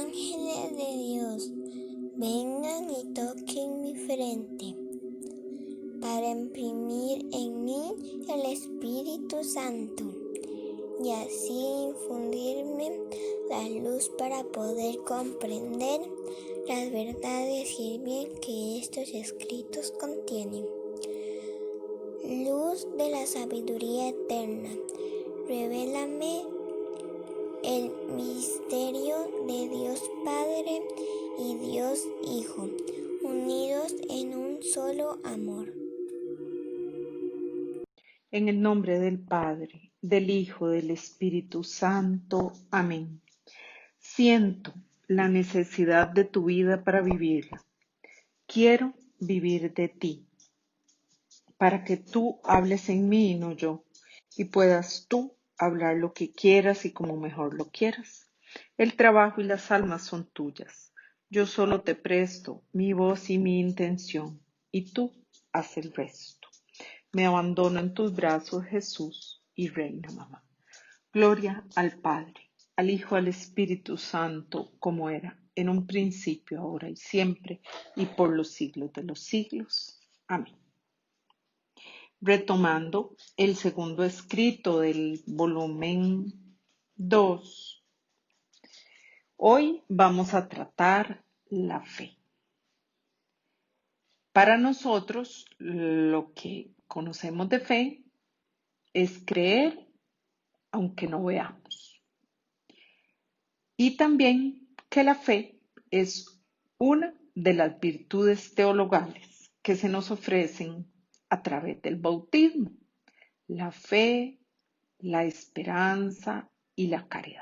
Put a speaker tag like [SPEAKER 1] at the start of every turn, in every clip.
[SPEAKER 1] ángeles de Dios vengan y toquen mi frente para imprimir en mí el Espíritu Santo y así infundirme la luz para poder comprender las verdades y el bien que estos escritos contienen. Luz de la sabiduría eterna, revélame el misterio de Dios Padre y Dios Hijo, unidos en un solo amor.
[SPEAKER 2] En el nombre del Padre, del Hijo, del Espíritu Santo. Amén. Siento la necesidad de tu vida para vivirla. Quiero vivir de ti, para que tú hables en mí y no yo, y puedas tú hablar lo que quieras y como mejor lo quieras. El trabajo y las almas son tuyas. Yo solo te presto mi voz y mi intención, y tú haz el resto. Me abandono en tus brazos, Jesús y Reina Mamá. Gloria al Padre, al Hijo, al Espíritu Santo, como era en un principio, ahora y siempre, y por los siglos de los siglos. Amén. Retomando el segundo escrito del volumen 2, hoy vamos a tratar la fe. Para nosotros, lo que conocemos de fe es creer aunque no veamos. Y también que la fe es una de las virtudes teologales que se nos ofrecen a través del bautismo. La fe, la esperanza y la caridad.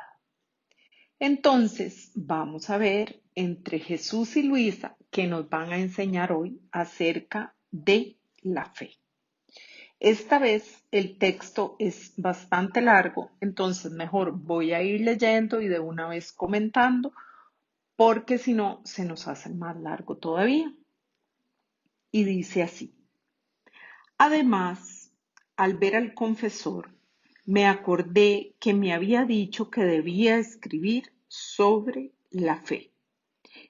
[SPEAKER 2] Entonces, vamos a ver entre Jesús y Luisa que nos van a enseñar hoy acerca de la fe. Esta vez el texto es bastante largo, entonces mejor voy a ir leyendo y de una vez comentando, porque si no se nos hace más largo todavía. Y dice así: además, al ver al confesor, me acordé que me había dicho que debía escribir sobre la fe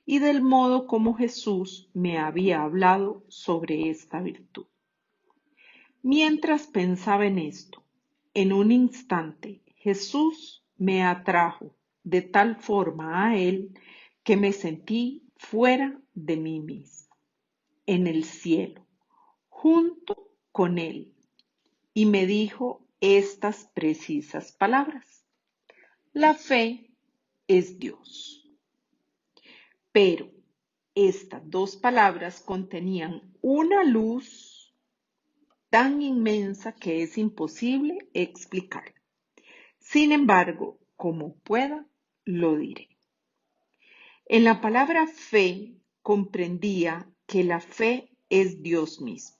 [SPEAKER 2] y del modo como Jesús me había hablado sobre esta virtud. Mientras pensaba en esto, en un instante Jesús me atrajo de tal forma a Él que me sentí fuera de mí misma, en el cielo, junto con Él, y me dijo estas precisas palabras: la fe es Dios. Pero estas dos palabras contenían una luz tan inmensa que es imposible explicar. Sin embargo, como pueda, lo diré. En la palabra fe comprendía que la fe es Dios mismo.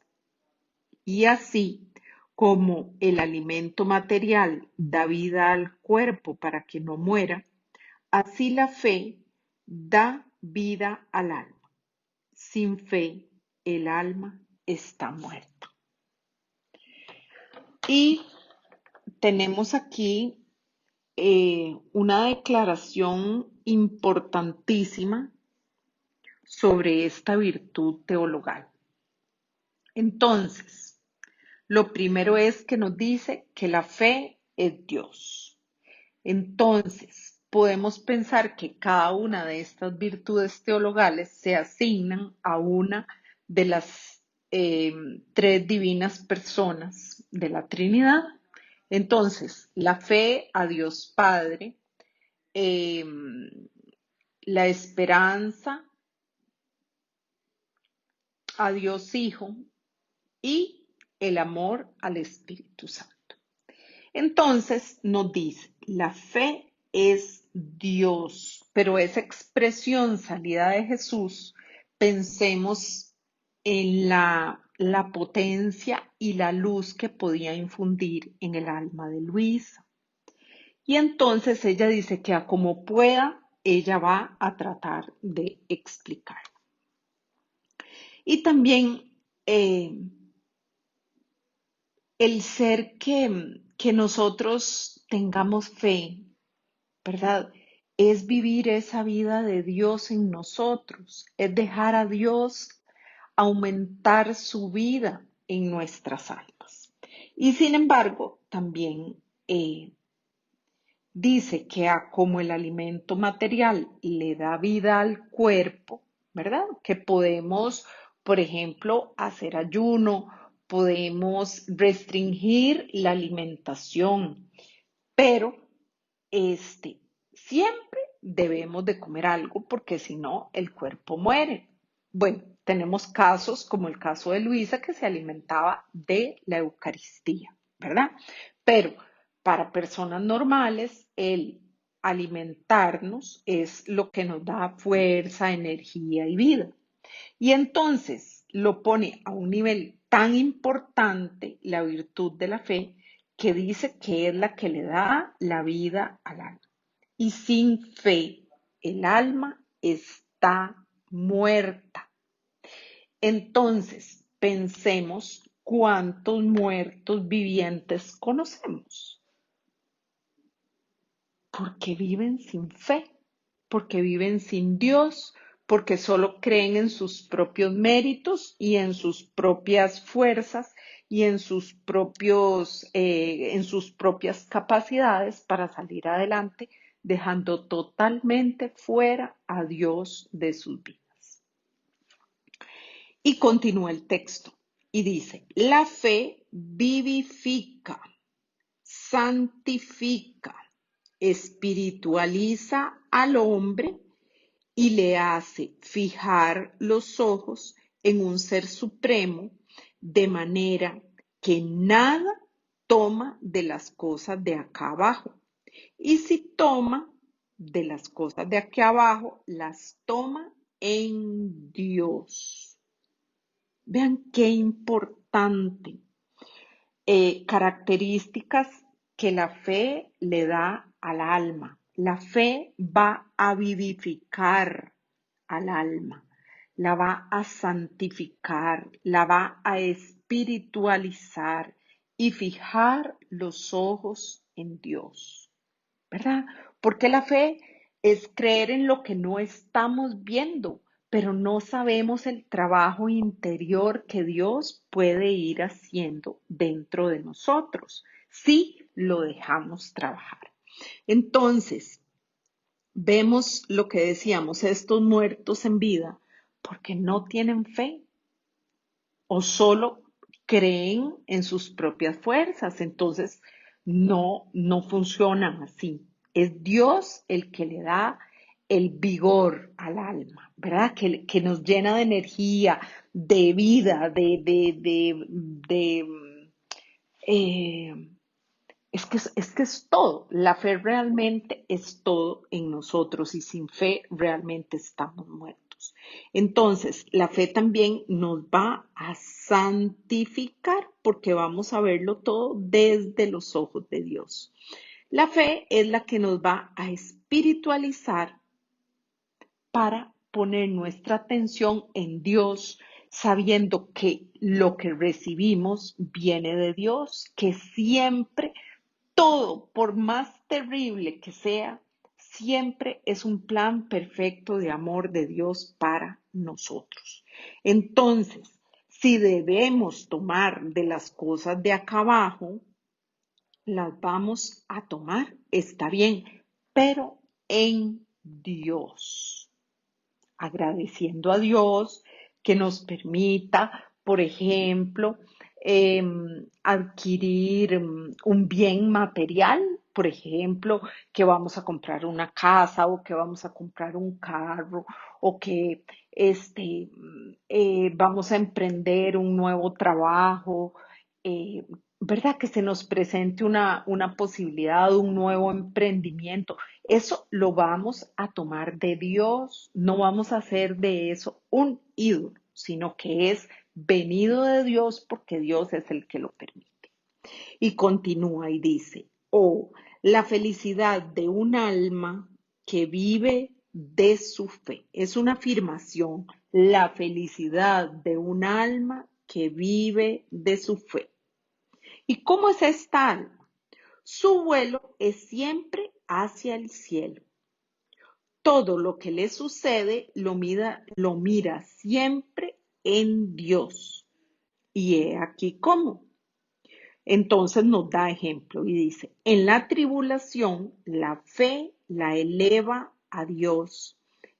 [SPEAKER 2] Y así como el alimento material da vida al cuerpo para que no muera, así la fe da vida al alma. Sin fe, el alma está muerta. Y tenemos aquí una declaración importantísima sobre esta virtud teologal. Entonces, lo primero es que nos dice que la fe es Dios. Entonces, podemos pensar que cada una de estas virtudes teologales se asignan a una de las tres divinas personas de la Trinidad. Entonces, la fe a Dios Padre, eh, la esperanza a Dios Hijo y el amor al Espíritu Santo. Entonces nos dice, la fe es Dios, pero esa expresión salida de Jesús, pensemos en la potencia y la luz que podía infundir en el alma de Luisa. Y entonces ella dice que a como pueda, ella va a tratar de explicar. Y también el ser que nosotros tengamos fe, ¿verdad? es vivir esa vida de Dios en nosotros, es dejar a Dios aumentar su vida en nuestras almas. Y sin embargo, también dice que como el alimento material le da vida al cuerpo, ¿verdad? Que podemos, por ejemplo, hacer ayuno, podemos restringir la alimentación, pero siempre debemos de comer algo porque si no, el cuerpo muere. Bueno, tenemos casos como el caso de Luisa que se alimentaba de la Eucaristía, ¿verdad? Pero para personas normales, el alimentarnos es lo que nos da fuerza, energía y vida. Y entonces lo pone a un nivel tan importante la virtud de la fe que dice que es la que le da la vida al alma. Y sin fe, el alma está muerta. Entonces, pensemos cuántos muertos vivientes conocemos, porque viven sin fe, porque viven sin Dios, porque solo creen en sus propios méritos y en sus propias fuerzas y en sus propias capacidades para salir adelante, dejando totalmente fuera a Dios de sus vidas. Y continúa el texto y dice, la fe vivifica, santifica, espiritualiza al hombre y le hace fijar los ojos en un ser supremo de manera que nada toma de las cosas de acá abajo. Y si toma de las cosas de aquí abajo, las toma en Dios. Vean qué importante. Características que la fe le da al alma. La fe va a vivificar al alma, la va a santificar, la va a espiritualizar y fijar los ojos en Dios, ¿verdad? Porque la fe es creer en lo que no estamos viendo, pero no sabemos el trabajo interior que Dios puede ir haciendo dentro de nosotros, si lo dejamos trabajar. Entonces, vemos lo que decíamos, estos muertos en vida, porque no tienen fe o solo creen en sus propias fuerzas. Entonces, no funcionan así. Es Dios el que le da el vigor al alma, ¿verdad? Que nos llena de energía, de vida, eh, es que es todo. La fe realmente es todo en nosotros y sin fe realmente estamos muertos. Entonces, la fe también nos va a santificar porque vamos a verlo todo desde los ojos de Dios. La fe es la que nos va a espiritualizar para poner nuestra atención en Dios, sabiendo que lo que recibimos viene de Dios, que siempre todo, por más terrible que sea, siempre es un plan perfecto de amor de Dios para nosotros. Entonces, si debemos tomar de las cosas de acá abajo, las vamos a tomar, está bien, pero en Dios, agradeciendo a Dios que nos permita, por ejemplo, adquirir un bien material, por ejemplo, que vamos a comprar una casa o que vamos a comprar un carro o que vamos a emprender un nuevo trabajo, eh, ¿verdad? Que se nos presente una posibilidad, un nuevo emprendimiento. Eso lo vamos a tomar de Dios, no vamos a hacer de eso un ídolo, sino que es venido de Dios porque Dios es el que lo permite. Y continúa y dice, la felicidad de un alma que vive de su fe. Es una afirmación, la felicidad de un alma que vive de su fe. ¿Y cómo es esta alma? Su vuelo es siempre hacia el cielo. todo lo que le sucede lo mira siempre en Dios. Y he aquí cómo. Entonces nos da ejemplo y dice, en la tribulación la fe la eleva a Dios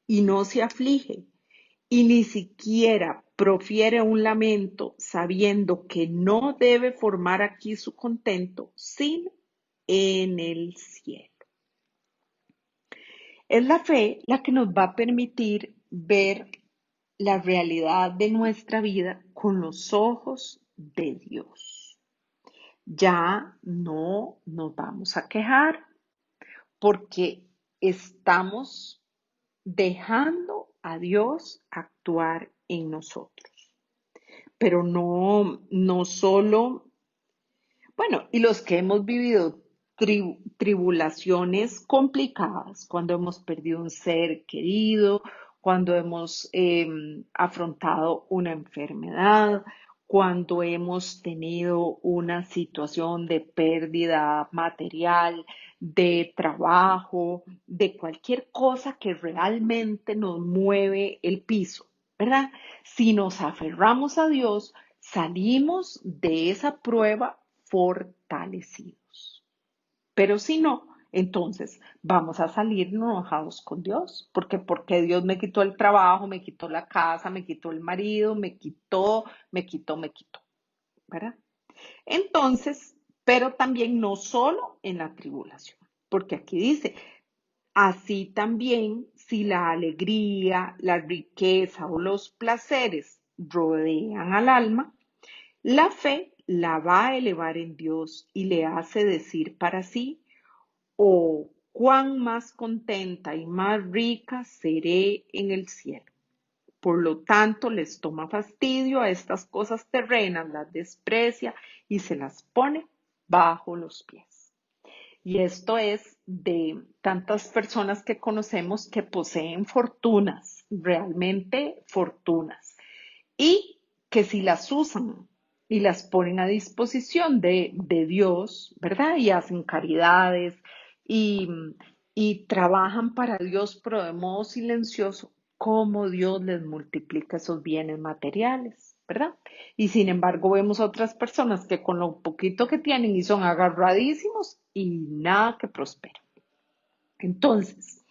[SPEAKER 2] y no se aflige y ni siquiera profiere un lamento sabiendo que no debe formar aquí su contento, sino en el cielo. Es la fe la que nos va a permitir ver la realidad de nuestra vida con los ojos de Dios. Ya no nos vamos a quejar porque estamos dejando a Dios actuar en nosotros. Pero no solo, bueno, y los que hemos vivido tribulaciones complicadas, cuando hemos perdido un ser querido, cuando hemos afrontado una enfermedad, cuando hemos tenido una situación de pérdida material, de trabajo, de cualquier cosa que realmente nos mueve el piso, ¿verdad? Si nos aferramos a Dios, salimos de esa prueba fortalecidos. Pero si no, entonces vamos a salir enojados con Dios, porque Dios me quitó el trabajo, me quitó la casa, me quitó el marido, me quitó, ¿verdad? Entonces, pero también no solo en la tribulación, porque aquí dice, así también si la alegría, la riqueza o los placeres rodean al alma, la fe la va a elevar en Dios y le hace decir para sí, oh, cuán más contenta y más rica seré en el cielo. Por lo tanto, les toma fastidio a estas cosas terrenas, las desprecia y se las pone bajo los pies. Y esto es de tantas personas que conocemos que poseen fortunas, realmente fortunas, y que si las usan y las ponen a disposición de Dios, ¿verdad? Y hacen caridades y, y trabajan para Dios, pero de modo silencioso, cómo Dios les multiplica esos bienes materiales, ¿verdad? Y sin embargo vemos otras personas que con lo poquito que tienen y son agarradísimos y nada que prospera. Entonces,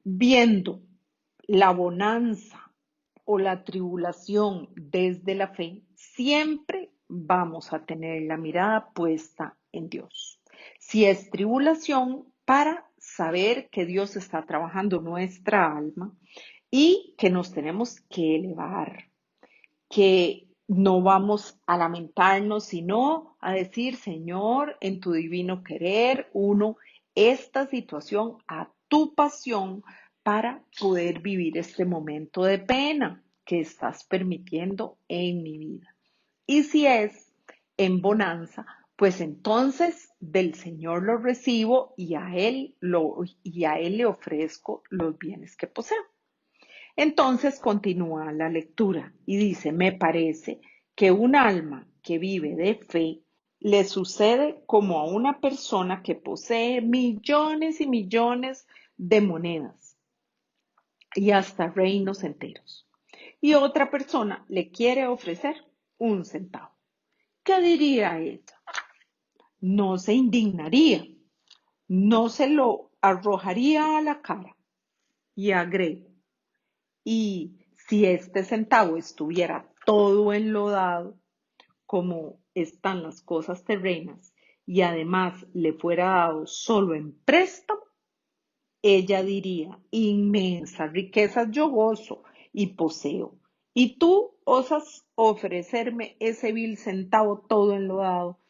[SPEAKER 2] viendo la bonanza o la tribulación desde la fe, siempre vamos a tener la mirada puesta en Dios. Si es tribulación, para saber que Dios está trabajando nuestra alma y que nos tenemos que elevar, que no vamos a lamentarnos, sino a decir, Señor, en tu divino querer, uno, esta situación a tu pasión para poder vivir este momento de pena que estás permitiendo en mi vida. Y si es en bonanza, pues entonces del Señor lo recibo y a Él le ofrezco los bienes que poseo. Entonces continúa la lectura y dice, me parece que un alma que vive de fe le sucede como a una persona que posee millones y millones de monedas y hasta reinos enteros. Y otra persona le quiere ofrecer un centavo. ¿Qué diría ella? No se indignaría, no se lo arrojaría a la cara. Y agrego, y si este centavo estuviera todo enlodado, como están las cosas terrenas, y además le fuera dado solo en préstamo, ella diría, inmensas riquezas yo gozo y poseo, y tú osas ofrecerme ese vil centavo todo enlodado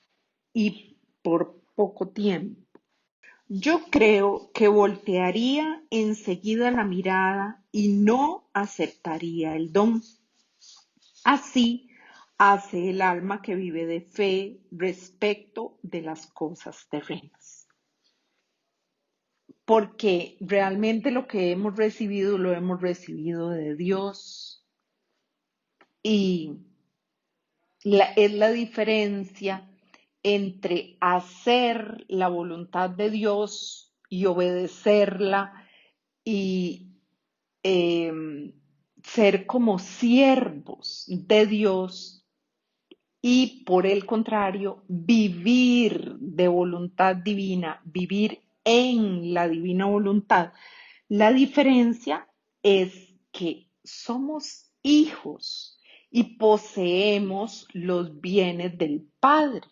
[SPEAKER 2] y por poco tiempo. Yo creo que voltearía enseguida la mirada y no aceptaría el don. Así hace el alma que vive de fe respecto de las cosas terrenas. Porque realmente lo que hemos recibido lo hemos recibido de Dios y es la diferencia entre hacer la voluntad de Dios y obedecerla y ser como siervos de Dios y por el contrario, vivir de voluntad divina, vivir en la divina voluntad. La diferencia es que somos hijos y poseemos los bienes del Padre.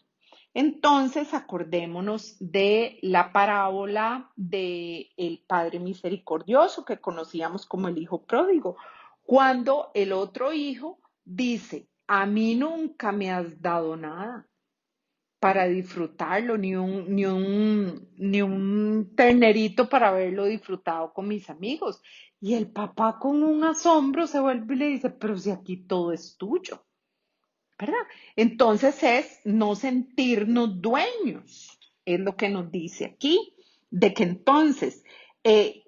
[SPEAKER 2] Entonces, acordémonos de la parábola del Padre Misericordioso que conocíamos como el Hijo Pródigo, cuando el otro hijo dice, a mí nunca me has dado nada para disfrutarlo, ni un ternerito para haberlo disfrutado con mis amigos. Y el papá con un asombro se vuelve y le dice, pero si aquí todo es tuyo. ¿Verdad? Entonces es no sentirnos dueños, es lo que nos dice aquí, de que entonces,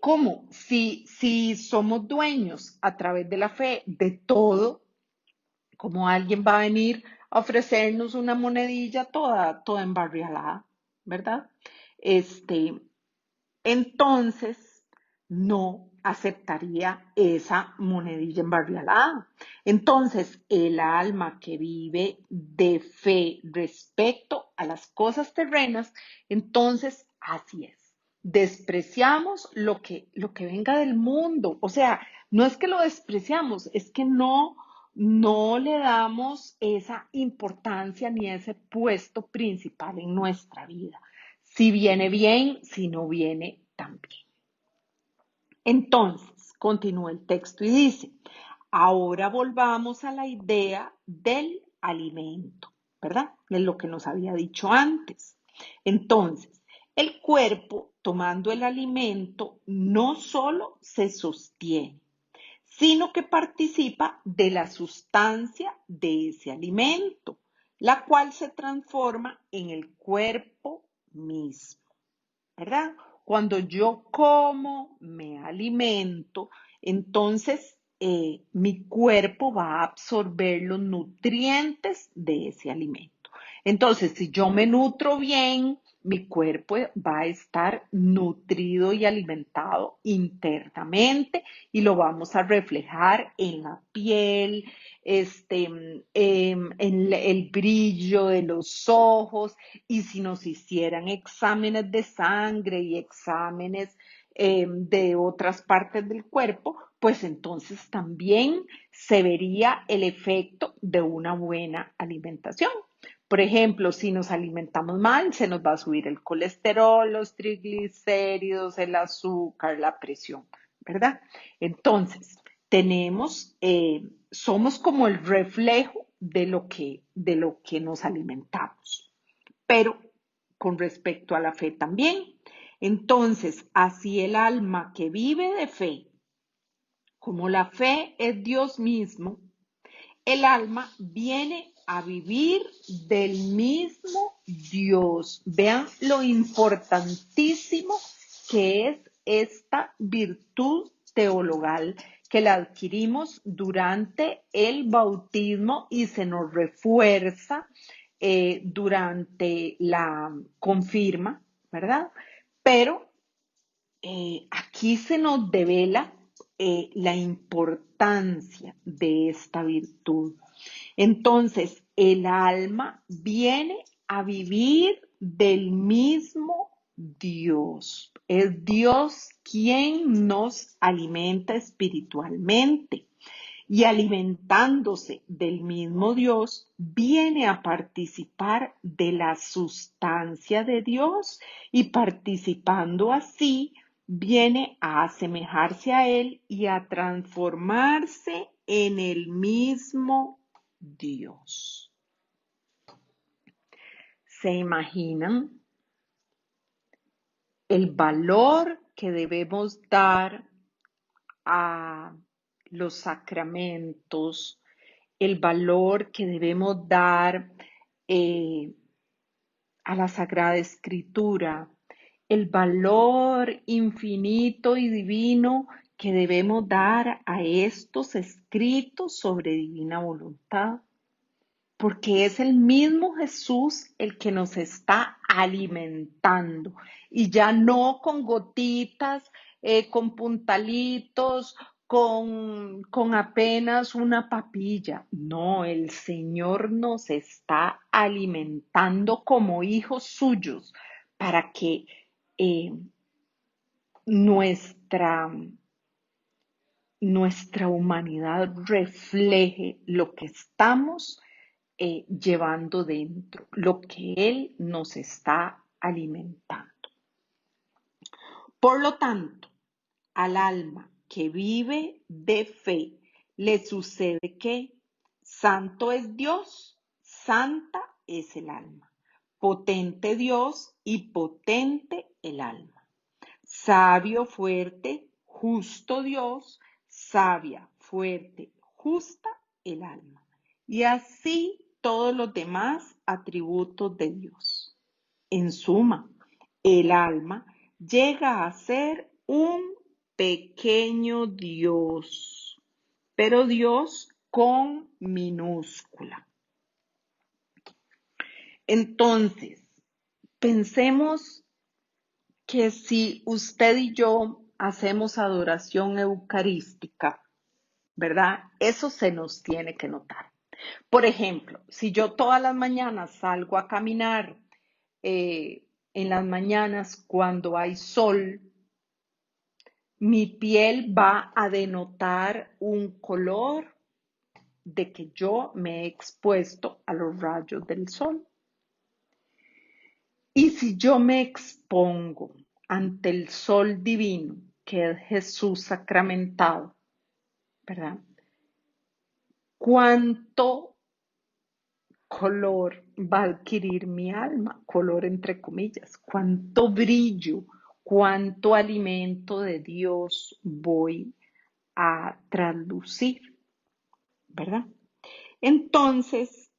[SPEAKER 2] ¿cómo? Si somos dueños a través de la fe de todo, ¿cómo alguien va a venir a ofrecernos una monedilla toda embarrialada, ¿verdad? Este, entonces no aceptaría esa monedilla embarrialada. Entonces, el alma que vive de fe respecto a las cosas terrenas, entonces así es. Despreciamos lo que venga del mundo. O sea, no es que lo despreciamos, es que no le damos esa importancia ni ese puesto principal en nuestra vida. Si viene bien, si no viene, también. Entonces, continúa el texto y dice, ahora volvamos a la idea del alimento, ¿verdad? De lo que nos había dicho antes. Entonces, el cuerpo, tomando el alimento, no solo se sostiene, sino que participa de la sustancia de ese alimento, la cual se transforma en el cuerpo mismo. ¿Verdad? Cuando yo como, me alimento, entonces mi cuerpo va a absorber los nutrientes de ese alimento. Entonces, si yo me nutro bien, mi cuerpo va a estar nutrido y alimentado internamente y lo vamos a reflejar en la piel, en el brillo de los ojos, y si nos hicieran exámenes de sangre y exámenes de otras partes del cuerpo, pues entonces también se vería el efecto de una buena alimentación. Por ejemplo, si nos alimentamos mal, se nos va a subir el colesterol, los triglicéridos, el azúcar, la presión, ¿verdad? Entonces, somos como el reflejo de lo que nos alimentamos, pero con respecto a la fe también. Entonces, así el alma que vive de fe, como la fe es Dios mismo, el alma viene a vivir del mismo Dios. Vean lo importantísimo que es esta virtud teologal que la adquirimos durante el bautismo y se nos refuerza durante la confirma, ¿verdad? Pero aquí se nos devela la importancia de esta virtud. Entonces, el alma viene a vivir del mismo Dios. Es Dios quien nos alimenta espiritualmente. Y alimentándose del mismo Dios, viene a participar de la sustancia de Dios y participando así, viene a asemejarse a Él y a transformarse en el mismo Dios. ¿Se imaginan el valor que debemos dar a los sacramentos, el valor que debemos dar a la Sagrada Escritura, el valor infinito y divino que debemos dar a estos escritos sobre divina voluntad? Porque es el mismo Jesús el que nos está alimentando y ya no con gotitas con puntalitos, con apenas una papilla. No, el Señor nos está alimentando como hijos suyos para que eh, nuestra, nuestra humanidad refleje lo que estamos llevando dentro, lo que Él nos está alimentando. Por lo tanto, al alma que vive de fe le sucede que santo es Dios, santa es el alma, potente Dios y potente el alma, sabio, fuerte, justo Dios, sabia, fuerte, justa el alma. Y así todos los demás atributos de Dios. En suma, el alma llega a ser un pequeño Dios, pero Dios con minúscula. Entonces, pensemos que si usted y yo hacemos adoración eucarística, ¿verdad? Eso se nos tiene que notar. Por ejemplo, si yo todas las mañanas salgo a caminar, en las mañanas cuando hay sol, mi piel va a denotar un color de que yo me he expuesto a los rayos del sol. Y si yo me expongo ante el sol divino, que es Jesús sacramentado, ¿verdad? ¿Cuánto color va a adquirir mi alma? Color entre comillas. ¿Cuánto brillo, cuánto alimento de Dios voy a traslucir? ¿Verdad? Entonces,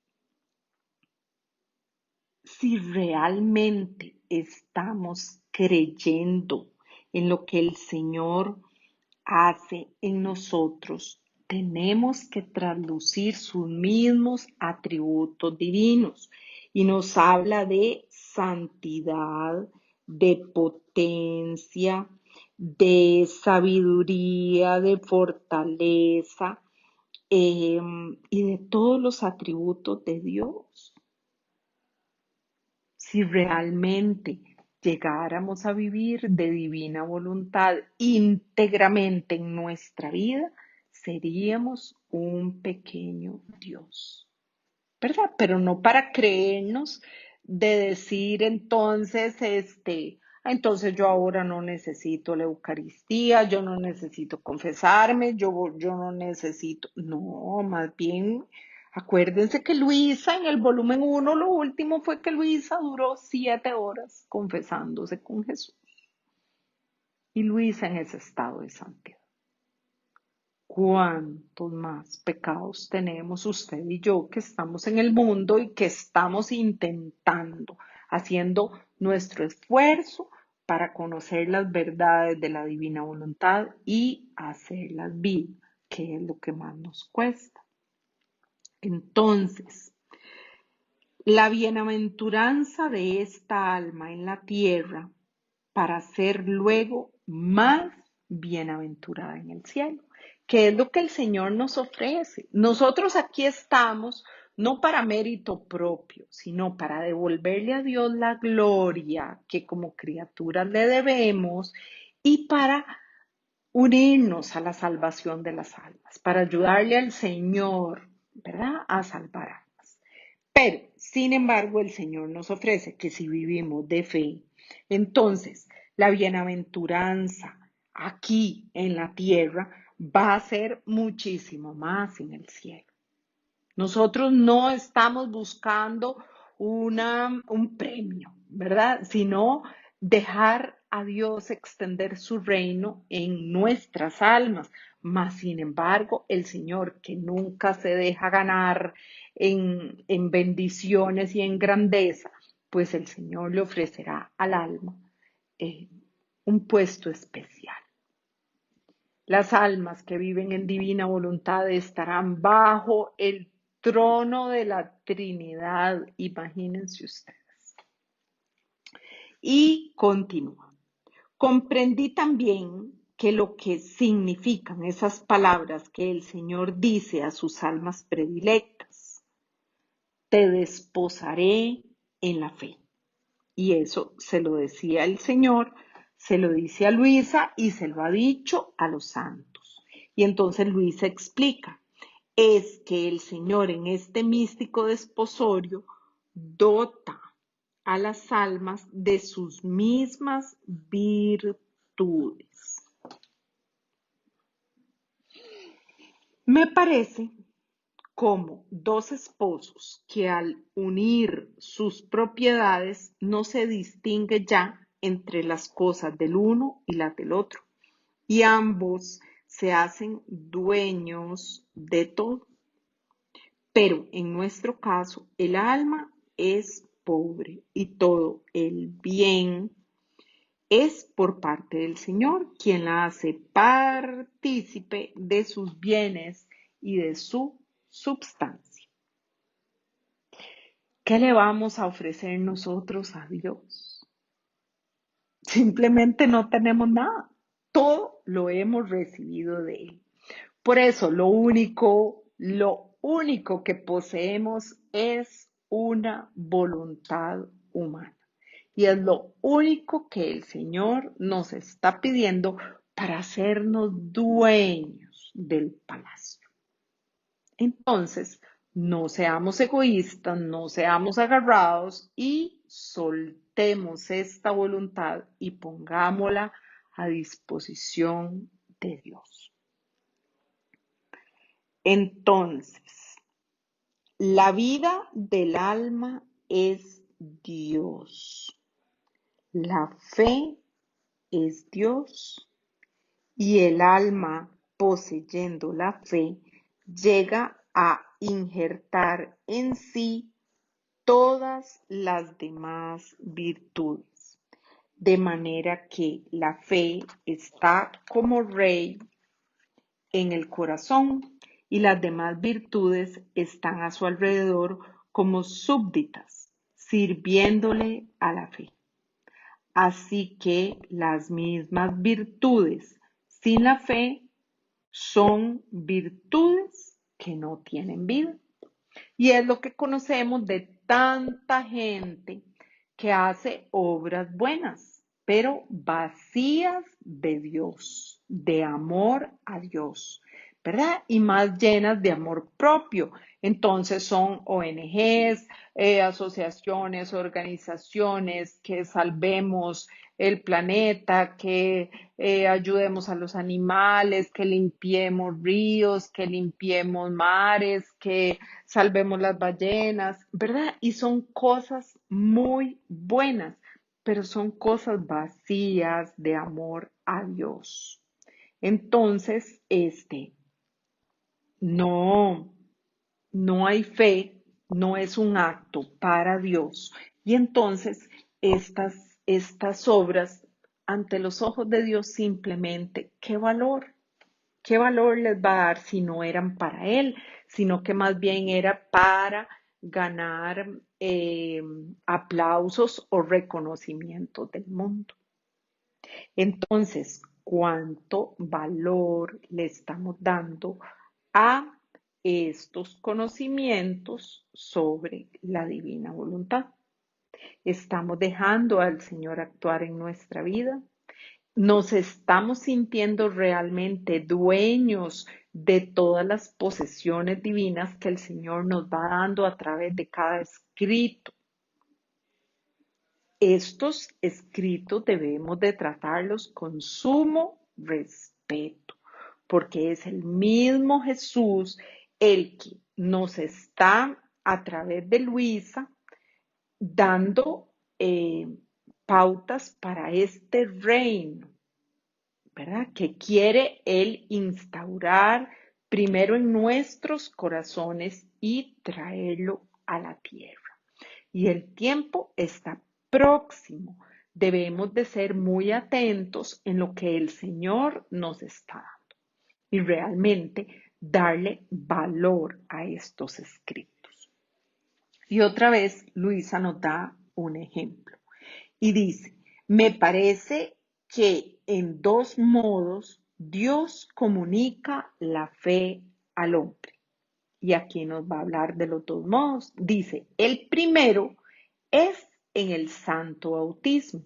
[SPEAKER 2] si realmente estamos creyendo en lo que el Señor hace en nosotros, tenemos que traslucir sus mismos atributos divinos. Y nos habla de santidad, de potencia, de sabiduría, de fortaleza, y de todos los atributos de Dios. Si realmente llegáramos a vivir de divina voluntad íntegramente en nuestra vida, seríamos un pequeño Dios, ¿verdad? Pero no para creernos de decir entonces, entonces yo ahora no necesito la Eucaristía, yo no necesito confesarme, yo no necesito, no, más bien, acuérdense que Luisa en el volumen 1, lo último fue que Luisa duró 7 horas confesándose con Jesús. Y Luisa en ese estado de santidad. ¿Cuántos más pecados tenemos usted y yo que estamos en el mundo y que estamos intentando, haciendo nuestro esfuerzo para conocer las verdades de la divina voluntad y hacerlas vivas, que es lo que más nos cuesta? Entonces, la bienaventuranza de esta alma en la tierra para ser luego más bienaventurada en el cielo, que es lo que el Señor nos ofrece. Nosotros aquí estamos no para mérito propio, sino para devolverle a Dios la gloria que como criaturas le debemos y para unirnos a la salvación de las almas, para ayudarle al Señor, ¿verdad?, a salvar almas. Pero, sin embargo, el Señor nos ofrece que si vivimos de fe, entonces la bienaventuranza aquí en la tierra va a ser muchísimo más en el cielo. Nosotros no estamos buscando un premio, ¿verdad? Sino dejar a Dios extender su reino en nuestras almas. Mas, sin embargo, el Señor, que nunca se deja ganar en bendiciones y en grandeza, pues el Señor le ofrecerá al alma eh, un puesto especial. Las almas que viven en divina voluntad estarán bajo el trono de la Trinidad, imagínense ustedes. Y continúa. Comprendí también que lo que significan esas palabras que el Señor dice a sus almas predilectas, te desposaré en la fe. Y eso se lo decía el Señor, se lo dice a Luisa y se lo ha dicho a los santos. Y entonces Luisa explica, es que el Señor en este místico desposorio dota a las almas de sus mismas virtudes. Me parece como dos esposos que al unir sus propiedades no se distingue ya entre las cosas del uno y las del otro, y ambos se hacen dueños de todo. Pero en nuestro caso, el alma es pobre y todo el bien es por parte del Señor, quien la hace partícipe de sus bienes y de su substancia. ¿Qué le vamos a ofrecer nosotros a Dios? Simplemente no tenemos nada. Todo lo hemos recibido de Él. Por eso lo único que poseemos es una voluntad humana. Y es lo único que el Señor nos está pidiendo para hacernos dueños del palacio. Entonces, no seamos egoístas, no seamos agarrados y soltemos esta voluntad y pongámosla a disposición de Dios. Entonces, la vida del alma es Dios. La fe es Dios y el alma, poseyendo la fe, llega a injertar en sí todas las demás virtudes, de manera que la fe está como rey en el corazón y las demás virtudes están a su alrededor como súbditas, sirviéndole a la fe. Así que las mismas virtudes sin la fe son virtudes que no tienen vida. Y es lo que conocemos de tanta gente que hace obras buenas, pero vacías de Dios, de amor a Dios, ¿verdad? Y más llenas de amor propio. Entonces son ONGs, asociaciones, organizaciones que salvemos el planeta, que ayudemos a los animales, que limpiemos ríos, que limpiemos mares, que salvemos las ballenas, ¿verdad? Y son cosas muy buenas, pero son cosas vacías de amor a Dios. Entonces, no, no hay fe, no es un acto para Dios. Y entonces, estas obras ante los ojos de Dios simplemente, ¿qué valor? ¿Qué valor les va a dar si no eran para Él, sino que más bien era para ganar aplausos o reconocimiento del mundo? Entonces, ¿cuánto valor le estamos dando a estos conocimientos sobre la divina voluntad? ¿Estamos dejando al Señor actuar en nuestra vida? ¿Nos estamos sintiendo realmente dueños de todas las posesiones divinas que el Señor nos va dando a través de cada escrito? Estos escritos debemos de tratarlos con sumo respeto, porque es el mismo Jesús el que nos está a través de Luisa dando pautas para este reino, ¿verdad? Que quiere Él instaurar primero en nuestros corazones y traerlo a la tierra. Y el tiempo está próximo. Debemos de ser muy atentos en lo que el Señor nos está dando y realmente darle valor a estos escritos. Y otra vez Luisa nos da un ejemplo y dice, me parece que en dos modos Dios comunica la fe al hombre. Y aquí nos va a hablar de los dos modos. Dice, el primero es en el santo bautismo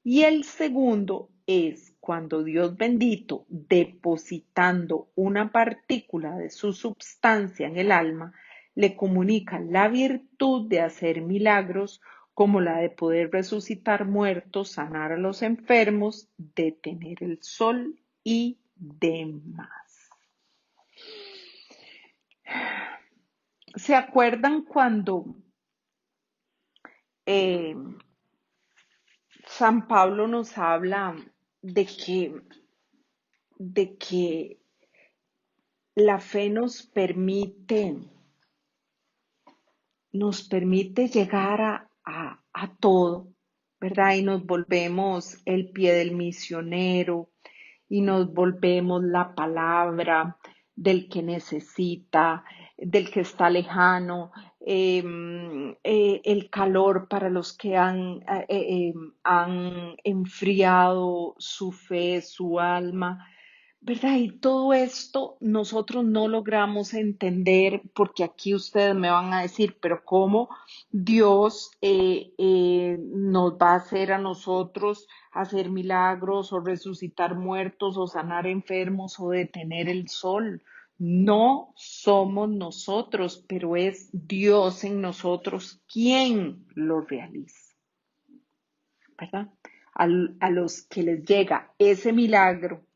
[SPEAKER 2] y el segundo es cuando Dios bendito, depositando una partícula de su substancia en el alma, le comunica la virtud de hacer milagros como la de poder resucitar muertos, sanar a los enfermos, detener el sol y demás. ¿Se acuerdan cuando eh, San Pablo nos habla de que la fe nos permite llegar a todo, ¿verdad? Y nos volvemos el pie del misionero y nos volvemos la palabra del que necesita, del que está lejano, el calor para los que han enfriado su fe, su alma. ¿Verdad? Y todo esto nosotros no logramos entender porque aquí ustedes me van a decir, pero ¿cómo Dios nos va a hacer a nosotros hacer milagros o resucitar muertos o sanar enfermos o detener el sol? No somos nosotros, pero es Dios en nosotros quien lo realiza, ¿verdad? A los que les llega ese milagro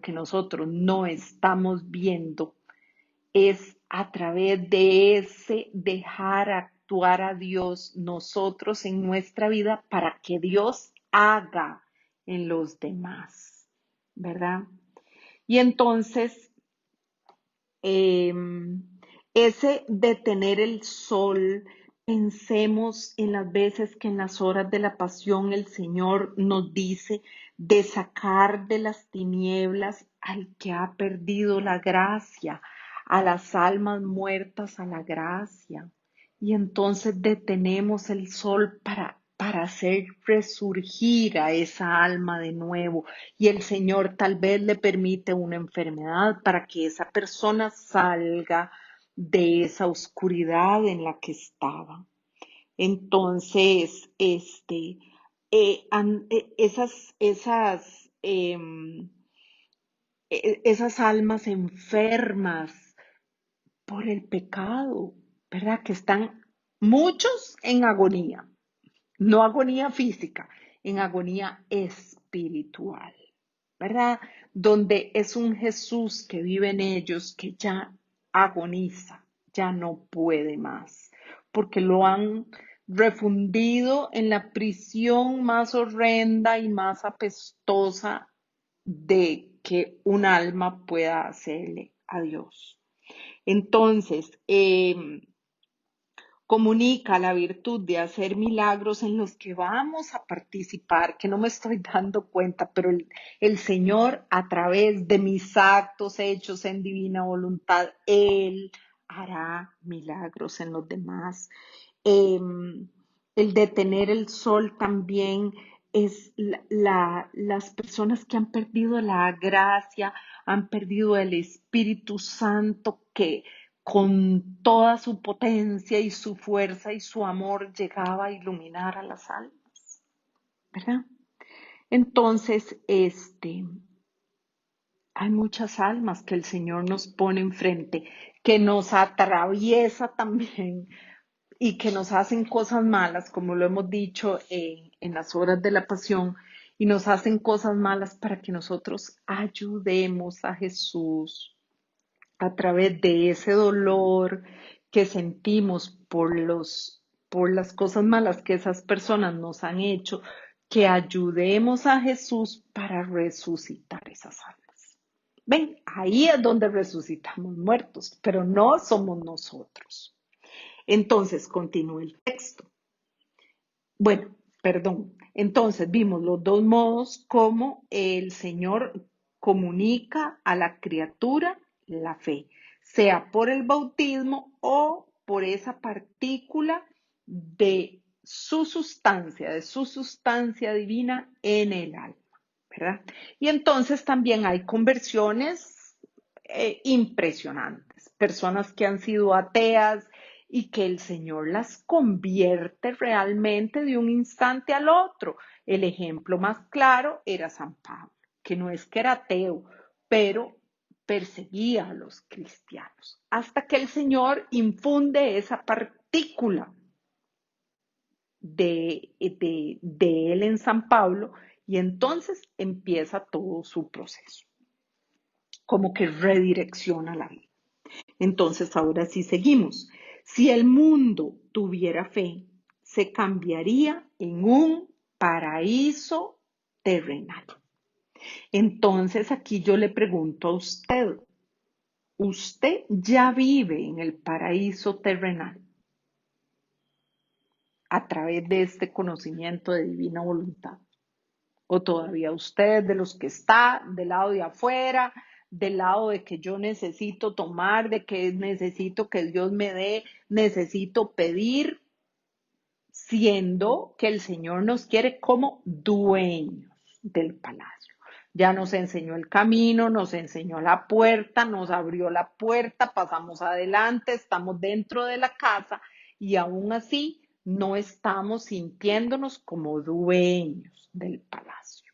[SPEAKER 2] que nosotros no estamos viendo, es a través de ese dejar actuar a Dios nosotros en nuestra vida para que Dios haga en los demás, ¿verdad? Y entonces, eh, ese detener el sol, pensemos en las veces que en las horas de la pasión el Señor nos dice de sacar de las tinieblas al que ha perdido la gracia, a las almas muertas a la gracia. Y entonces detenemos el sol para hacer resurgir a esa alma de nuevo. Y el Señor tal vez le permite una enfermedad para que esa persona salga de esa oscuridad en la que estaba. Entonces, esas almas enfermas por el pecado, ¿verdad? Que están muchos en agonía, no agonía física, en agonía espiritual, ¿verdad? Donde es un Jesús que vive en ellos que ya agoniza, ya no puede más, porque lo han refundido en la prisión más horrenda y más apestosa de que un alma pueda hacerle a Dios. Entonces, comunica la virtud de hacer milagros en los que vamos a participar, que no me estoy dando cuenta, pero el Señor a través de mis actos hechos en divina voluntad, Él hará milagros en los demás. El detener el sol también es las personas que han perdido la gracia, han perdido el Espíritu Santo que con toda su potencia y su fuerza y su amor llegaba a iluminar a las almas, ¿verdad? Entonces, hay muchas almas que el Señor nos pone enfrente, que nos atraviesa también y que nos hacen cosas malas, como lo hemos dicho en las horas de la pasión, y nos hacen cosas malas para que nosotros ayudemos a Jesús a través de ese dolor que sentimos por las cosas malas que esas personas nos han hecho, que ayudemos a Jesús para resucitar esas almas. Ven, ahí es donde resucitamos muertos, pero no somos nosotros. Entonces, continúa el texto. Bueno, perdón. Entonces, vimos los dos modos como el Señor comunica a la criatura la fe, sea por el bautismo o por esa partícula de su sustancia, de su sustancia divina en el alma, ¿verdad? Y entonces también hay conversiones impresionantes, personas que han sido ateas y que el Señor las convierte realmente de un instante al otro. El ejemplo más claro era San Pablo, que no es que era ateo, pero perseguía a los cristianos, hasta que el Señor infunde esa partícula de él en San Pablo y entonces empieza todo su proceso, como que redirecciona la vida. Entonces ahora sí seguimos. Si el mundo tuviera fe, se cambiaría en un paraíso terrenal. Entonces aquí yo le pregunto a usted, ¿usted ya vive en el paraíso terrenal a través de este conocimiento de divina voluntad? ¿O todavía usted de los que está del lado de afuera, del lado de que yo necesito tomar, de que necesito que Dios me dé, necesito pedir, siendo que el Señor nos quiere como dueños del palacio? Ya nos enseñó el camino, nos enseñó la puerta, nos abrió la puerta, pasamos adelante, estamos dentro de la casa y aún así no estamos sintiéndonos como dueños del palacio.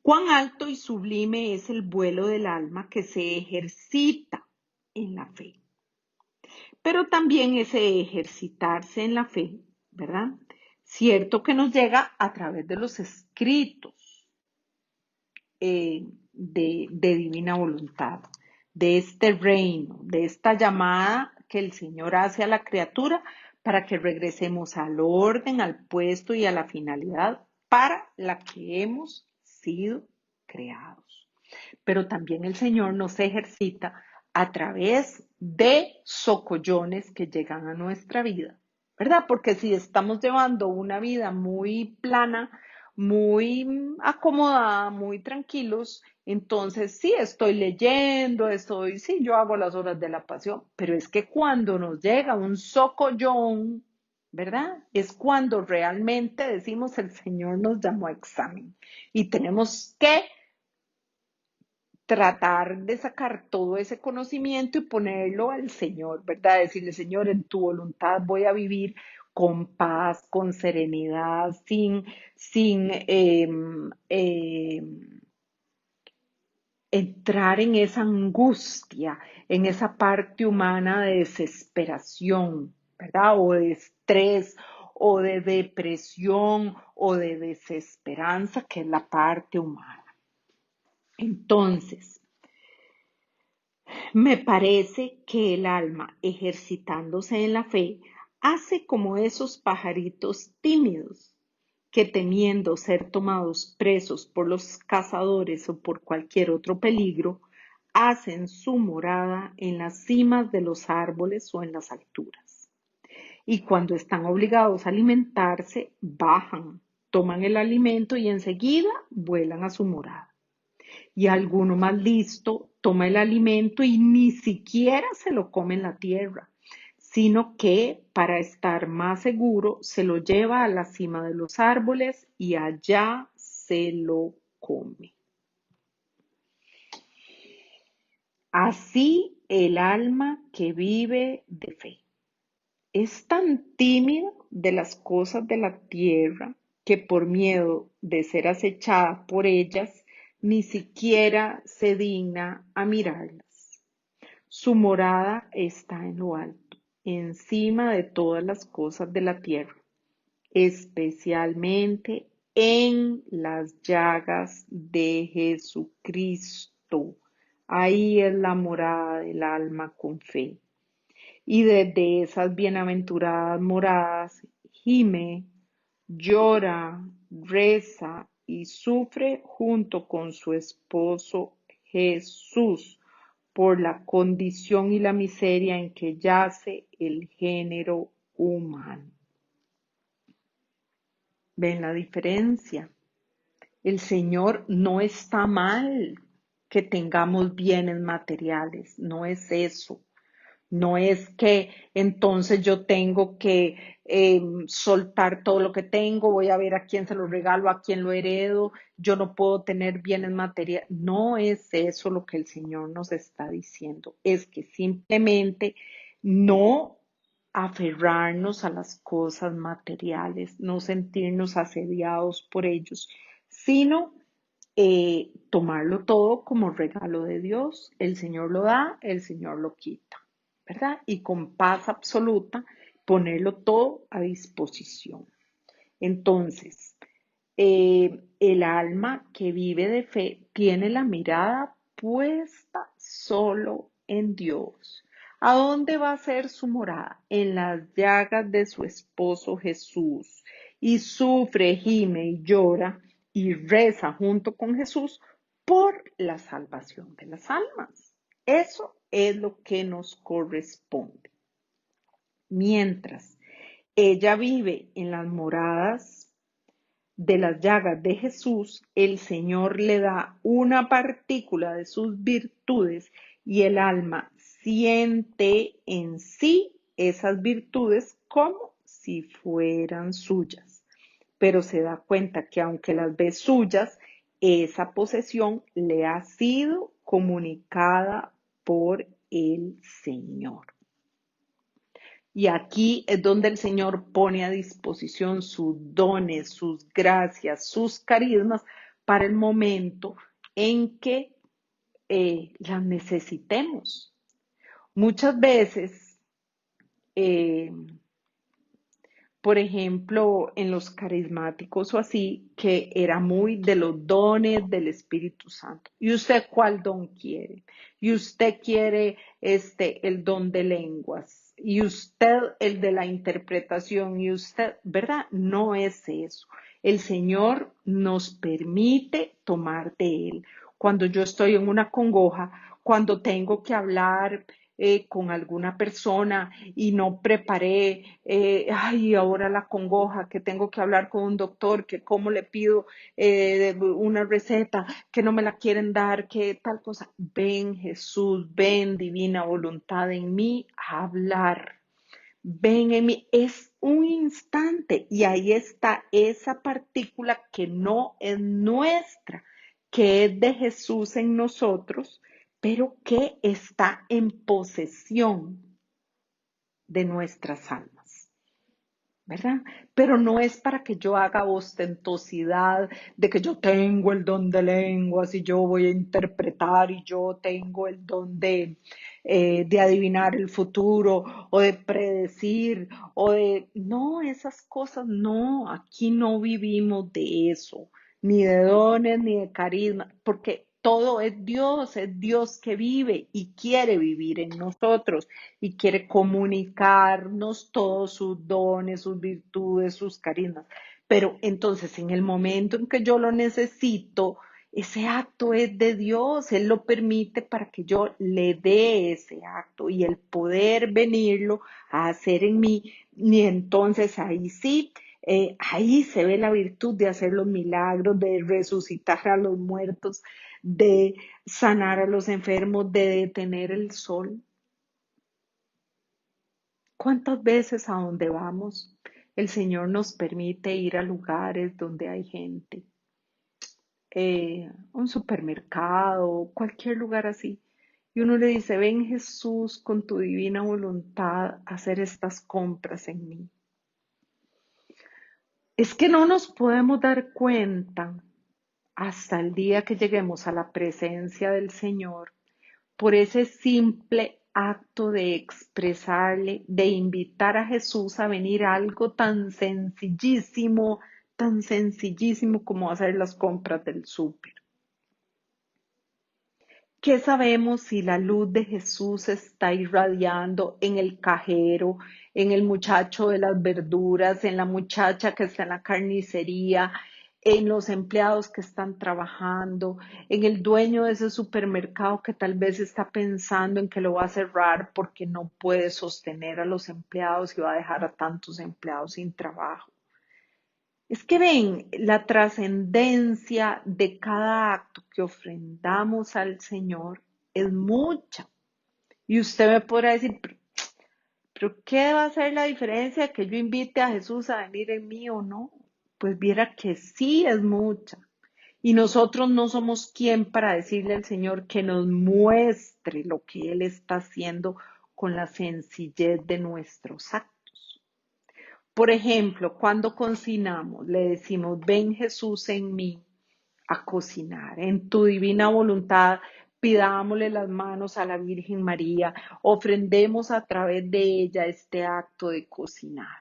[SPEAKER 2] Cuán alto y sublime es el vuelo del alma que se ejercita en la fe. Pero también ese ejercitarse en la fe, ¿verdad? Cierto que nos llega a través de los escritos de divina voluntad, de este reino, de esta llamada que el Señor hace a la criatura para que regresemos al orden, al puesto y a la finalidad para la que hemos sido creados. Pero también el Señor nos ejercita a través de socollones que llegan a nuestra vida, ¿verdad? Porque si estamos llevando una vida muy plana, muy acomodada, muy tranquilos, entonces sí, estoy leyendo, sí, yo hago las horas de la pasión, pero es que cuando nos llega un socollón, ¿verdad? Es cuando realmente decimos el Señor nos llamó a examen y tenemos que tratar de sacar todo ese conocimiento y ponerlo al Señor, ¿verdad? Decirle, Señor, en tu voluntad voy a vivir con paz, con serenidad, sin entrar en esa angustia, en esa parte humana de desesperación, ¿verdad? O de estrés, o de depresión, o de desesperanza, que es la parte humana. Entonces, me parece que el alma, ejercitándose en la fe, hace como esos pajaritos tímidos que temiendo ser tomados presos por los cazadores o por cualquier otro peligro, hacen su morada en las cimas de los árboles o en las alturas. Y cuando están obligados a alimentarse, bajan, toman el alimento y enseguida vuelan a su morada. Y alguno más listo toma el alimento y ni siquiera se lo come en la tierra, sino que para estar más seguro se lo lleva a la cima de los árboles y allá se lo come. Así el alma que vive de fe es tan tímida de las cosas de la tierra que por miedo de ser acechada por ellas, ni siquiera se digna a mirarlas. Su morada está en lo alto, encima de todas las cosas de la tierra, especialmente en las llagas de Jesucristo. Ahí es la morada del alma con fe. Y desde esas bienaventuradas moradas gime, llora, reza y sufre junto con su esposo Jesús por la condición y la miseria en que yace el género humano. ¿Ven la diferencia? El Señor no está mal que tengamos bienes materiales, no es eso. No es que entonces yo tengo que soltar todo lo que tengo, voy a ver a quién se lo regalo, a quién lo heredo, yo no puedo tener bienes materiales. No es eso lo que el Señor nos está diciendo, es que simplemente no aferrarnos a las cosas materiales, no sentirnos asediados por ellos, sino tomarlo todo como regalo de Dios. El Señor lo da, el Señor lo quita, ¿verdad? Y con paz absoluta ponerlo todo a disposición. Entonces, el alma que vive de fe tiene la mirada puesta solo en Dios. ¿A dónde va a ser su morada? En las llagas de su esposo Jesús. Y sufre, gime y llora y reza junto con Jesús por la salvación de las almas. Eso es lo que nos corresponde. Mientras ella vive en las moradas de las llagas de Jesús, el Señor le da una partícula de sus virtudes y el alma siente en sí esas virtudes como si fueran suyas, pero se da cuenta que aunque las ve suyas, esa posesión le ha sido comunicada por el Señor. Y aquí es donde el Señor pone a disposición sus dones, sus gracias, sus carismas para el momento en que las necesitemos. Muchas veces, eh, por ejemplo, en los carismáticos o así, que era muy de los dones del Espíritu Santo. ¿Y usted cuál don quiere? Y usted quiere el don de lenguas. Y usted el de la interpretación. Y usted, ¿verdad? No es eso. El Señor nos permite tomar de Él. Cuando yo estoy en una congoja, cuando tengo que hablar con alguna persona y no preparé, ay, ahora la congoja, que tengo que hablar con un doctor, que cómo le pido una receta, que no me la quieren dar, que tal cosa. Ven Jesús, ven divina voluntad en mí a hablar. Ven en mí, es un instante y ahí está esa partícula que no es nuestra, que es de Jesús en nosotros, pero que está en posesión de nuestras almas, ¿verdad? Pero no es para que yo haga ostentosidad de que yo tengo el don de lenguas y yo voy a interpretar y yo tengo el don de adivinar el futuro o de predecir o de... No, esas cosas no, aquí no vivimos de eso, ni de dones ni de carisma, porque todo es Dios que vive y quiere vivir en nosotros y quiere comunicarnos todos sus dones, sus virtudes, sus carismas. Pero entonces en el momento en que yo lo necesito, ese acto es de Dios, Él lo permite para que yo le dé ese acto y el poder venirlo a hacer en mí. Y entonces ahí sí, ahí se ve la virtud de hacer los milagros, de resucitar a los muertos, de sanar a los enfermos, de detener el sol. ¿Cuántas veces a donde vamos el Señor nos permite ir a lugares donde hay gente? Un supermercado, cualquier lugar así. Y uno le dice, ven Jesús con tu divina voluntad a hacer estas compras en mí. Es que no nos podemos dar cuenta hasta el día que lleguemos a la presencia del Señor por ese simple acto de expresarle, de invitar a Jesús a venir a algo tan sencillísimo como hacer las compras del súper. ¿Qué sabemos si la luz de Jesús está irradiando en el cajero, en el muchacho de las verduras, en la muchacha que está en la carnicería, en los empleados que están trabajando, en el dueño de ese supermercado que tal vez está pensando en que lo va a cerrar porque no puede sostener a los empleados y va a dejar a tantos empleados sin trabajo? Es que ven, la trascendencia de cada acto que ofrendamos al Señor es mucha. Y usted me podrá decir, Pero ¿qué va a ser la diferencia que yo invite a Jesús a venir en mí o no? Pues viera que sí es mucha. Y nosotros no somos quien para decirle al Señor que nos muestre lo que Él está haciendo con la sencillez de nuestros actos. Por ejemplo, cuando cocinamos, le decimos, ven Jesús en mí a cocinar. En tu divina voluntad, pidámosle las manos a la Virgen María, ofrendemos a través de ella este acto de cocinar.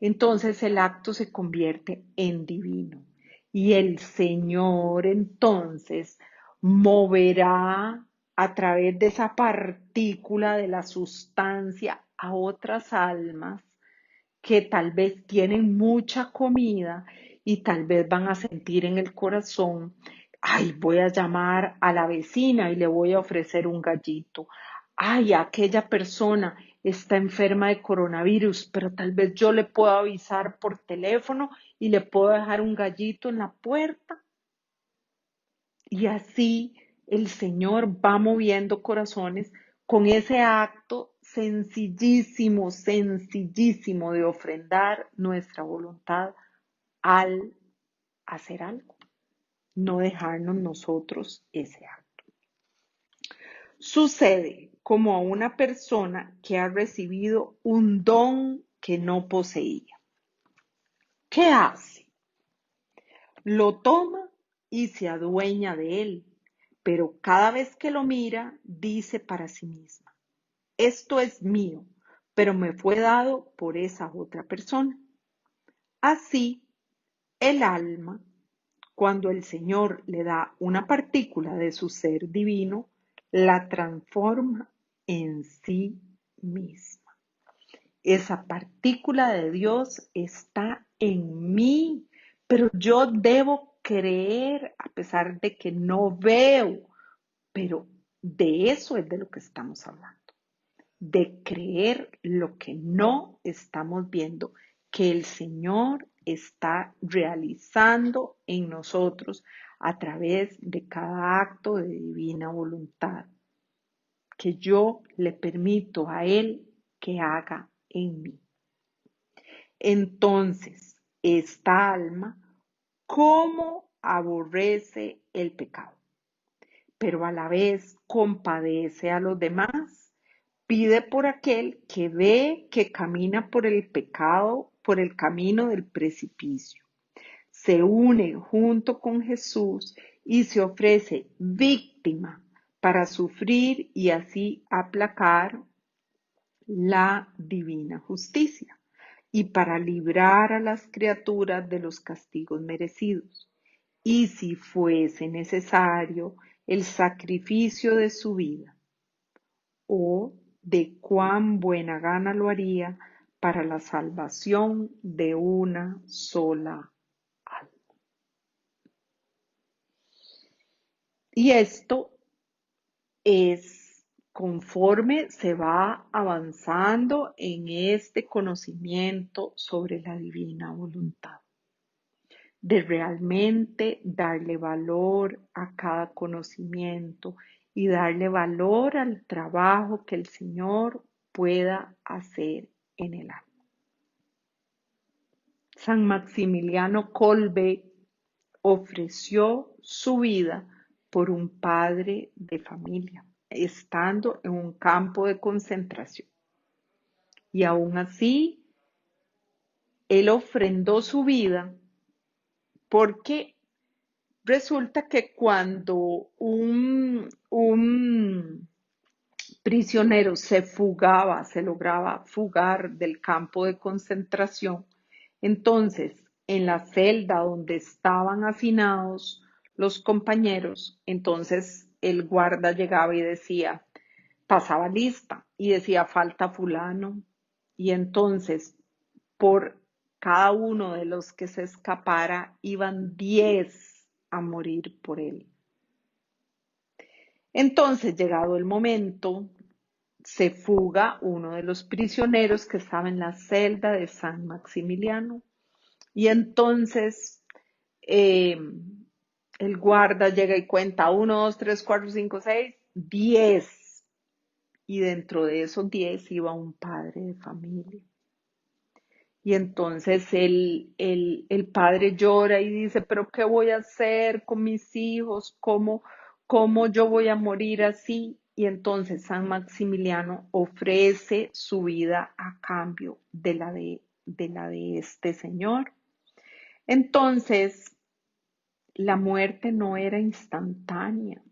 [SPEAKER 2] Entonces el acto se convierte en divino y el Señor entonces moverá a través de esa partícula de la sustancia a otras almas que tal vez tienen mucha comida y tal vez van a sentir en el corazón, ay, voy a llamar a la vecina y le voy a ofrecer un gallito. Ay, aquella persona está enferma de coronavirus, pero tal vez yo le puedo avisar por teléfono y le puedo dejar un gallito en la puerta. Y así el Señor va moviendo corazones con ese acto sencillísimo, sencillísimo de ofrendar nuestra voluntad al hacer algo, no dejarnos nosotros ese acto. Sucede como a una persona que ha recibido un don que no poseía. ¿Qué hace? Lo toma y se adueña de él, pero cada vez que lo mira, dice para sí misma, esto es mío, pero me fue dado por esa otra persona. Así, el alma, cuando el Señor le da una partícula de su ser divino, la transforma en sí misma. Esa partícula de Dios está en mí, pero yo debo creer a pesar de que no veo. Pero de eso es de lo que estamos hablando, de creer lo que no estamos viendo, que el Señor está realizando en nosotros a través de cada acto de divina voluntad, que yo le permito a Él que haga en mí. Entonces, esta alma, ¿cómo aborrece el pecado? Pero a la vez compadece a los demás, pide por aquel que ve que camina por el pecado, por el camino del precipicio. Se une junto con Jesús y se ofrece víctima para sufrir y así aplacar la divina justicia y para librar a las criaturas de los castigos merecidos. Y si fuese necesario, el sacrificio de su vida, o de cuán buena gana lo haría para la salvación de una sola alma. Y esto es conforme se va avanzando en este conocimiento sobre la divina voluntad, de realmente darle valor a cada conocimiento y darle valor al trabajo que el Señor pueda hacer en el alma. San Maximiliano Kolbe ofreció su vida por un padre de familia, estando en un campo de concentración. Y aún así, él ofrendó su vida porque resulta que cuando un prisionero se fugaba, se lograba fugar del campo de concentración, entonces en la celda donde estaban hacinados los compañeros, entonces el guarda llegaba y decía, pasaba lista y decía falta fulano, y entonces por cada uno de los que se escapara iban 10 a morir por él. Entonces, llegado el momento, se fuga uno de los prisioneros que estaba en la celda de San Maximiliano y entonces el guarda llega y cuenta 1, 2, 3, 4, 5, 6, 10. y dentro de esos 10 iba un padre de familia. Y entonces el padre llora y dice, pero ¿qué voy a hacer con mis hijos? ¿Cómo yo voy a morir así? Y entonces San Maximiliano ofrece su vida a cambio de la de este señor. Entonces, la muerte no era instantánea.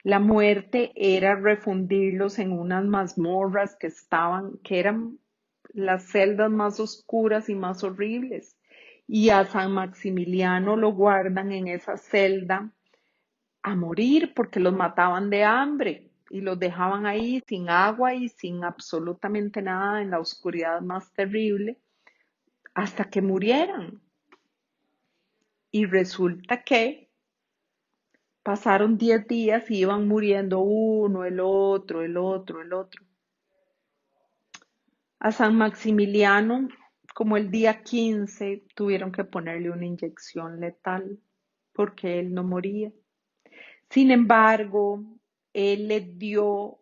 [SPEAKER 2] La muerte era refundirlos en unas mazmorras que eran las celdas más oscuras y más horribles. Y a San Maximiliano lo guardan en esa celda a morir porque los mataban de hambre y los dejaban ahí sin agua y sin absolutamente nada en la oscuridad más terrible hasta que murieran. Y resulta que pasaron 10 días y iban muriendo uno, el otro, el otro, el otro. A San Maximiliano, como el día 15, tuvieron que ponerle una inyección letal porque él no moría. Sin embargo, él le dio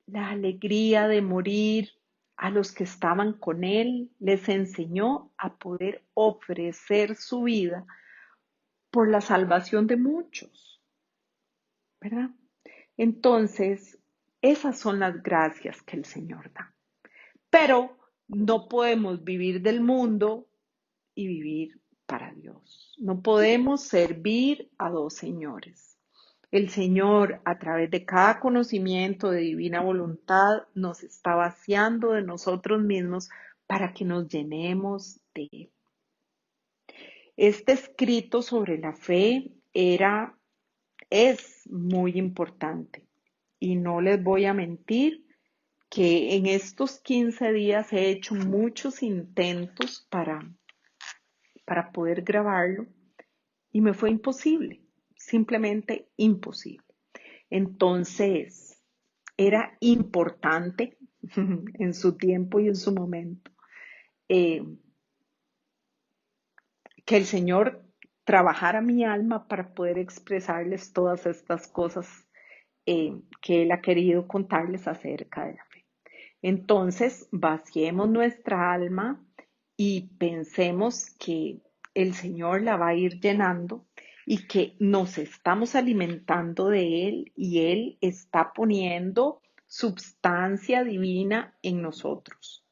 [SPEAKER 2] la alegría de morir a los que estaban con él, les enseñó a poder ofrecer su vida por la salvación de muchos, ¿verdad? Entonces, esas son las gracias que el Señor da. Pero no podemos vivir del mundo y vivir para Dios. No podemos servir a dos señores. El Señor, a través de cada conocimiento de divina voluntad, nos está vaciando de nosotros mismos para que nos llenemos de Él. Este escrito sobre la fe es muy importante y no les voy a mentir que en estos 15 días he hecho muchos intentos para poder grabarlo y me fue imposible, simplemente imposible. Entonces, era importante en su tiempo y en su momento eh, que el Señor trabajara mi alma para poder expresarles todas estas cosas que Él ha querido contarles acerca de la fe. Entonces, vaciemos nuestra alma y pensemos que el Señor la va a ir llenando y que nos estamos alimentando de Él y Él está poniendo substancia divina en nosotros.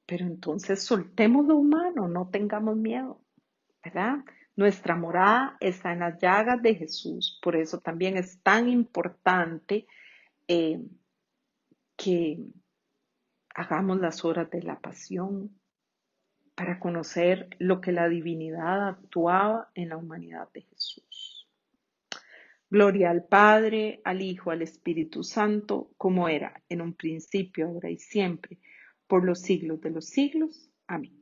[SPEAKER 2] Pero entonces soltemos lo humano, no tengamos miedo, ¿verdad? Nuestra morada está en las llagas de Jesús. Por eso también es tan importante eh, que hagamos las horas de la pasión para conocer lo que la divinidad actuaba en la humanidad de Jesús. Gloria al Padre, al Hijo, al Espíritu Santo, como era en un principio, ahora y siempre, por los siglos de los siglos. Amén.